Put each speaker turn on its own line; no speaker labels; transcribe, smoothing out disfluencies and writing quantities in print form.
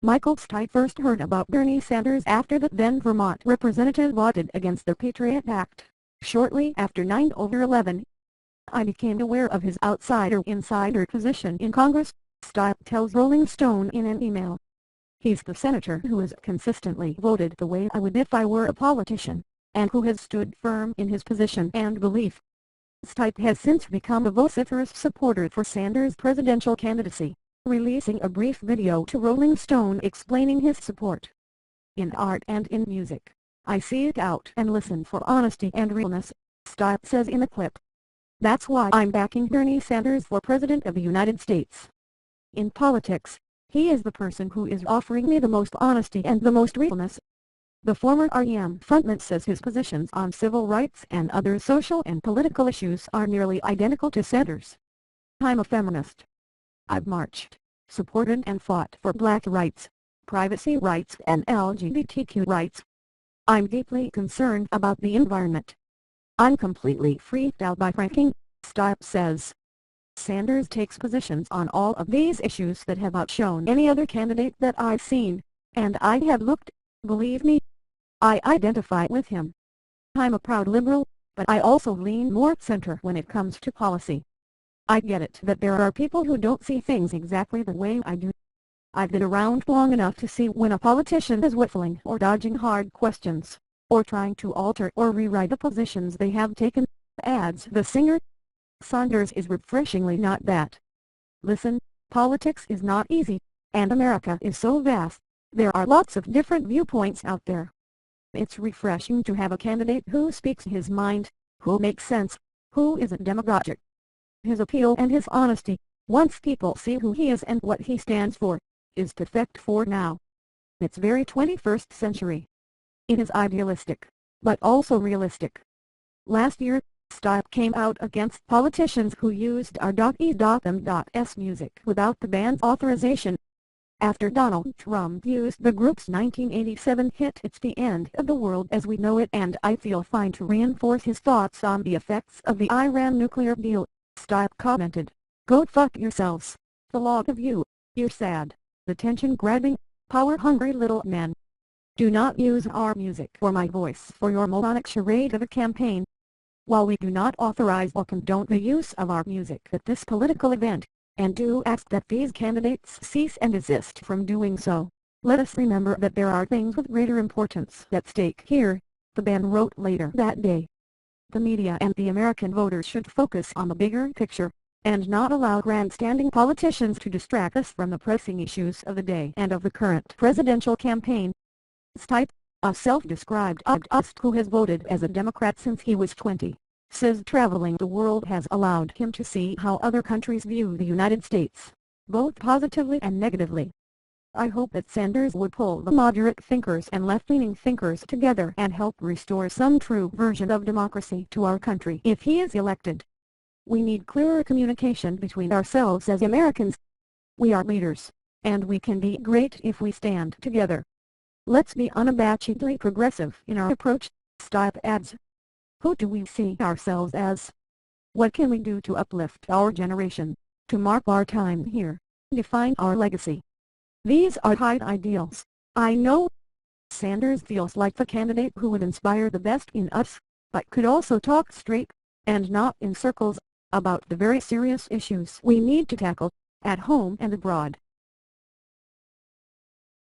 Michael Stipe first heard about Bernie Sanders after the then Vermont representative voted against the Patriot Act. Shortly after 9/11, I became aware of his outsider-insider position in Congress, Stipe tells Rolling Stone in an email. He's the senator who has consistently voted the way I would if I were a politician, and who has stood firm in his position and belief. Stipe has since become a vociferous supporter for Sanders' presidential candidacy, releasing a brief video to Rolling Stone explaining his support. In art and in music, I seek out and listen for honesty and realness, Stipe says in the clip. That's why I'm backing Bernie Sanders for President of the United States. In politics, he is the person who is offering me the most honesty and the most realness. The former R.E.M. frontman says his positions on civil rights and other social and political issues are nearly identical to Sanders. I'm a feminist. I've marched, supported and fought for black rights, privacy rights and LGBTQ rights. I'm deeply concerned about the environment. I'm completely freaked out by fracking, Stipe says. Sanders takes positions on all of these issues that have outshone any other candidate that I've seen, and I have looked, believe me. I identify with him. I'm a proud liberal, but I also lean more center when it comes to policy. I get it that there are people who don't see things exactly the way I do. I've been around long enough to see when a politician is whiffling or dodging hard questions, or trying to alter or rewrite the positions they have taken, adds the singer. Sanders is refreshingly not that. Listen, politics is not easy, and America is so vast, there are lots of different viewpoints out there. It's refreshing to have a candidate who speaks his mind, who makes sense, who isn't demagogic. His appeal and his honesty, once people see who he is and what he stands for, is perfect for now. It's very 21st century. It is idealistic, but also realistic. Last year, Stipe came out against politicians who used R.E.M.'s music without the band's authorization. After Donald Trump used the group's 1987 hit "It's the End of the World as We Know It" and "I Feel Fine" to reinforce his thoughts on the effects of the Iran nuclear deal, Stipe commented, "Go fuck yourselves, the lot of you, you're sad, attention-grabbing, power-hungry little men. Do not use our music or my voice for your moronic charade of a campaign. While we do not authorize or condone the use of our music at this political event, and do ask that these candidates cease and desist from doing so, let us remember that there are things with greater importance at stake here," the band wrote later that day. The media and the American voters should focus on the bigger picture, and not allow grandstanding politicians to distract us from the pressing issues of the day and of the current presidential campaign. Stipe, a self-described activist who has voted as a Democrat since he was 20, says traveling the world has allowed him to see how other countries view the United States, both positively and negatively. "I hope that Sanders would pull the moderate thinkers and left-leaning thinkers together and help restore some true version of democracy to our country if he is elected. We need clearer communication between ourselves as Americans. We are leaders, and we can be great if we stand together. Let's be unabashedly progressive in our approach," Stipe adds. Who do we see ourselves as? What can we do to uplift our generation, to mark our time here, define our legacy? These are high ideals, I know. Sanders feels like the candidate who would inspire the best in us, but could also talk straight, and not in circles, about the very serious issues we need to tackle, at home and abroad.